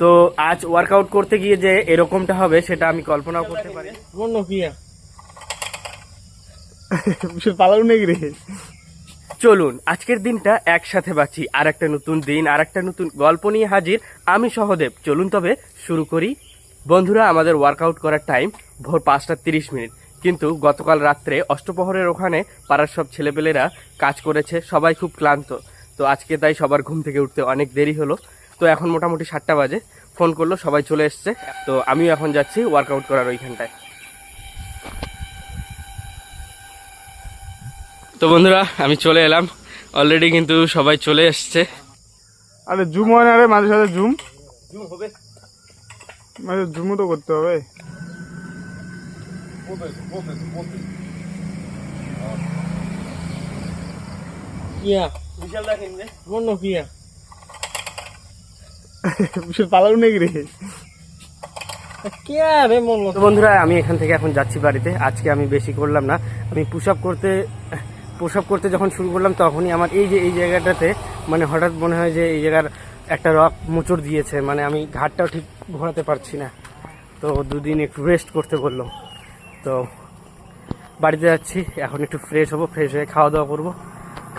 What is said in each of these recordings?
তো আজ ওয়ার্কআউট করতে গিয়ে যে এরকমটা হবে সেটা আমি কল্পনাও করতে পারি। চলুন আজকের দিনটা একসাথে বাঁচি। আর একটা নতুন দিন, আর একটা নতুন গল্প নিয়ে হাজির আমি সহদেব। চলুন তবে শুরু করি। বন্ধুরা, আমাদের ওয়ার্কআউট করার টাইম ভোর 5:30, কিন্তু গতকাল রাত্রে অষ্টপ্রহরের ওখানে পাড়ার সব ছেলেপেলেরা কাজ করেছে, সবাই খুব ক্লান্ত। তো আজকে তাই সবার ঘুম থেকে উঠতে অনেক দেরি হলো। তো এখন মোটামুটি 7টা বাজে, ফোন করলো, সবাই চলে এসছে। তো আমিও এখন যাচ্ছি ওয়ার্কআউট করার ওইখানটায়। তো বন্ধুরা, আমি চলে এলাম অলরেডি, কিন্তু সবাই চলে এসছে। আরে জুম হয় না রে, মাঝে সাথে জুম হবে, মাঝে জুমও তো করতে হবে। পালাও নাকি রে? তো বন্ধুরা, আমি এখান থেকে এখন যাচ্ছি বাড়িতে। আজকে আমি বেশি করলাম না। আমি পুশ আপ করতে যখন শুরু করলাম তখনই আমার এই জায়গাটাতে মানে হঠাৎ মনে হয় যে এই জায়গার একটা রক মোচড় দিয়েছে, মানে আমি ঘাটটাও ঠিক ঘোরাতে পারছি না। তো দুদিন একটু রেস্ট করতে বললো। তো বাড়িতে যাচ্ছি এখন, একটু ফ্রেশ হবো, ফ্রেশ হয়ে খাওয়া দাওয়া করবো।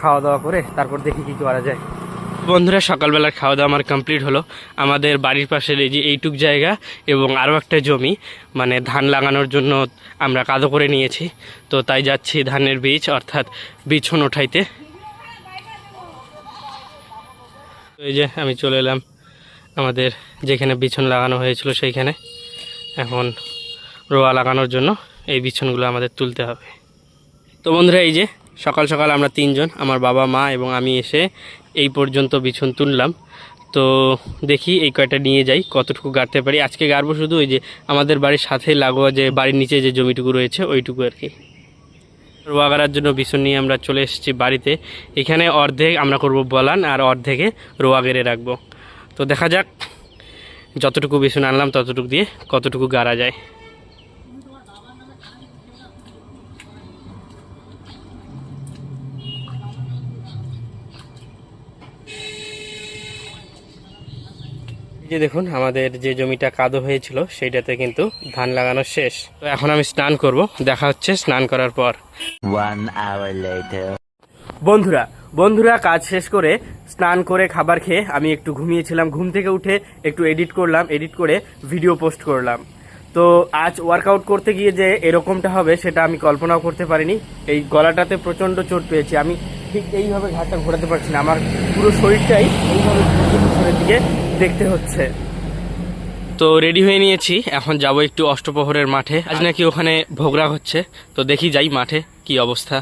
খাওয়া দাওয়া করে তারপর দেখি কী করা যায়। বন্ধুরা, সকালবেলার খাওয়া দাওয়া আমার কমপ্লিট হলো। আমাদের বাড়ির পাশের এই যে এইটুক জায়গা এবং আরও একটা জমি মানে ধান লাগানোর জন্য আমরা কাদো করে নিয়েছি। তো তাই যাচ্ছি ধানের বীজ অর্থাৎ বিছন ওঠাইতে। তো এই যে আমি চলে এলাম আমাদের যেখানে বিছন লাগানো হয়েছিল সেইখানে। এখন রোয়া লাগানোর জন্য এই বিছনগুলো আমাদের তুলতে হবে। তো বন্ধুরা, এই যে সকাল সকাল আমরা 3 জন, আমার বাবা, মা এবং আমি এসে এই পর্যন্ত বিছন তুললাম। তো দেখি এই কয়টা নিয়ে যাই, কতটুকু গাড়তে পারি। আজকে গাড়বো শুধু ওই যে আমাদের বাড়ির সাথে লাগোয়া যে বাড়ির নিচে যে জমিটুকু রয়েছে ওইটুকু আর কি। রোয়া গাড়ার জন্য বিছন নিয়ে আমরা চলে এসেছি বাড়িতে। এখানে অর্ধেক আমরা করব বলান আর অর্ধেকে রোয়া গেড়ে রাখবো। তো দেখা যাক যতটুকু বিছন আনলাম ততটুকু দিয়ে কতটুকু গাড়া যায়। যে দেখুন, আমাদের যে জমিটা কাদো হয়েছিল সেইটাতে কিন্তু ধান লাগানো শেষ। তো এখন আমি স্নান করব, দেখা হচ্ছে স্নান করার পর। 1 hour later. বন্ধুরা কাজ শেষ করে স্নান করে খাবার খেয়ে আমি একটু ঘুমিয়েছিলাম। ঘুম থেকে উঠে একটু এডিট করলাম, এডিট করে ভিডিও পোস্ট করলাম। তো আজ ওয়ার্কআউট করতে গিয়ে যে এরকমটা হবে সেটা আমি কল্পনাও করতে পারিনি। এই গলাটাতে প্রচণ্ড চোট পেয়েছি, আমি ঠিক এইভাবে ঘাটটা ঘোরাতে পারছি না, আমার পুরো শরীরটাই এইভাবে পিছনের দিকে দেখতে হচ্ছে। তো রেডি হয়ে নিয়েছি, এখন যাব একটু অষ্টপ্রহরের মাঠে। আজ নাকি ওখানে ভোগরাগ হচ্ছে, তো দেখি যাই মাঠে কি অবস্থা।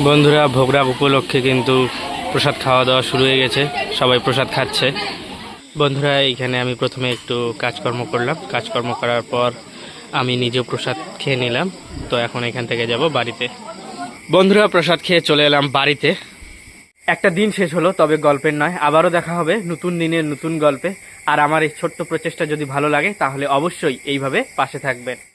বন্ধুরা, ভোগরাগ উপলক্ষে কিন্তু প্রসাদ খাওয়া দাওয়া শুরু হয়ে গেছে, সবাই প্রসাদ খাচ্ছে। বন্ধুরা, এইখানে আমি প্রথমে একটু কাজকর্ম করলাম, কাজকর্ম করার পর আমি নিজেও প্রসাদ খেয়ে নিলাম। তো এখন এখান থেকে যাব বাড়িতে। বন্ধুরা, প্রসাদ খেয়ে চলে এলাম বাড়িতে। একটা দিন শেষ হলো, তবে গল্পের নয়। আবারও দেখা হবে নতুন দিনের নতুন গল্পে। আর আমার এই ছোট্ট প্রচেষ্টা যদি ভালো লাগে তাহলে অবশ্যই এইভাবে পাশে থাকবেন।